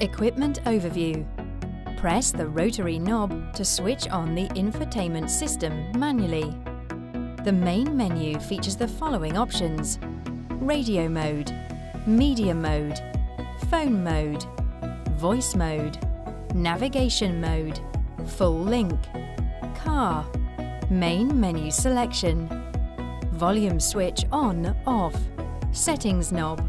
Equipment overview. Press the rotary knob to switch on the infotainment system manually. The main menu features the following options: radio mode, media mode, phone mode, voice mode, navigation mode, full link, car, main menu selection, volume switch on/off, settings knob.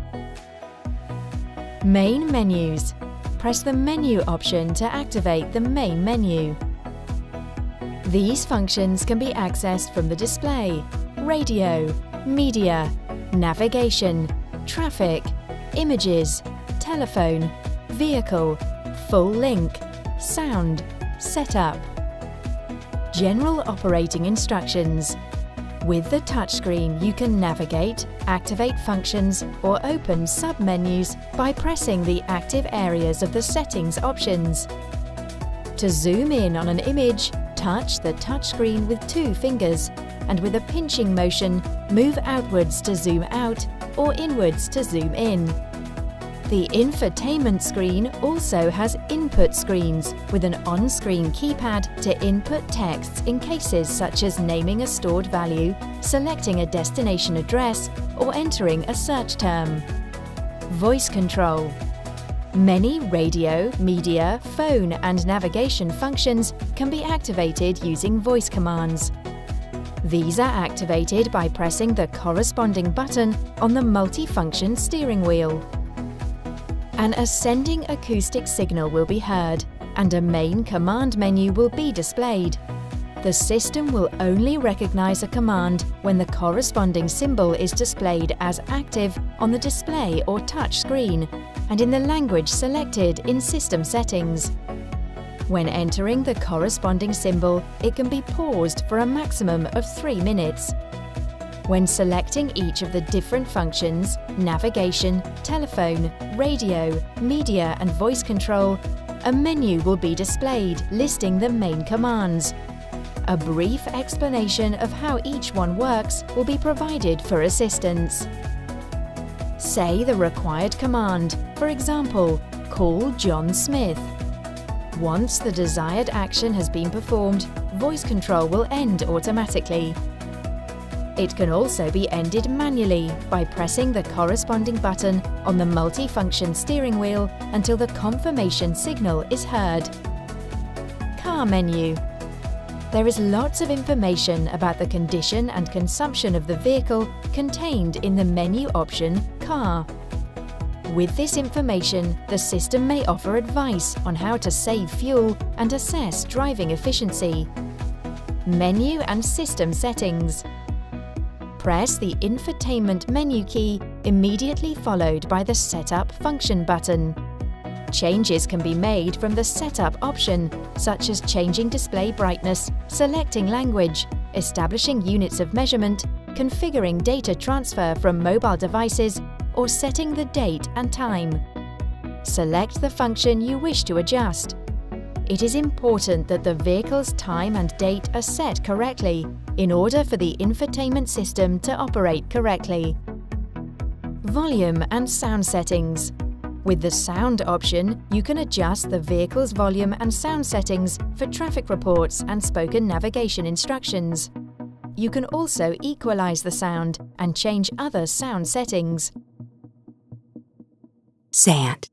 Main menus. Press the menu option to activate the main menu. These functions can be accessed from the display, radio, media, navigation, traffic, images, telephone, vehicle, full link, sound, setup. General operating instructions. With the touchscreen, you can navigate, activate functions, or open sub-menus by pressing the active areas of the settings options. To zoom in on an image, touch the touchscreen with 2 fingers, and with a pinching motion, move outwards to zoom out or inwards to zoom in. The infotainment screen also has input screens with an on-screen keypad to input texts in cases such as naming a stored value, selecting a destination address, or entering a search term. Voice control. Many radio, media, phone and navigation functions can be activated using voice commands. These are activated by pressing the corresponding button on the multifunction steering wheel. An ascending acoustic signal will be heard, and a main command menu will be displayed. The system will only recognize a command when the corresponding symbol is displayed as active on the display or touch screen, and in the language selected in system settings. When entering the corresponding symbol, it can be paused for a maximum of 3 minutes. When selecting each of the different functions, navigation, telephone, radio, media and voice control, a menu will be displayed listing the main commands. A brief explanation of how each one works will be provided for assistance. Say the required command, for example, call John Smith. Once the desired action has been performed, voice control will end automatically. It can also be ended manually by pressing the corresponding button on the multifunction steering wheel until the confirmation signal is heard. Car menu. There is lots of information about the condition and consumption of the vehicle contained in the menu option Car. With this information, the system may offer advice on how to save fuel and assess driving efficiency. Menu and system settings. Press the infotainment menu key immediately followed by the Setup function button. Changes can be made from the Setup option, such as changing display brightness, selecting language, establishing units of measurement, configuring data transfer from mobile devices, or setting the date and time. Select the function you wish to adjust. It is important that the vehicle's time and date are set correctly in order for the infotainment system to operate correctly. Volume and sound settings. With the sound option, you can adjust the vehicle's volume and sound settings for traffic reports and spoken navigation instructions. You can also equalize the sound and change other sound settings. SEAT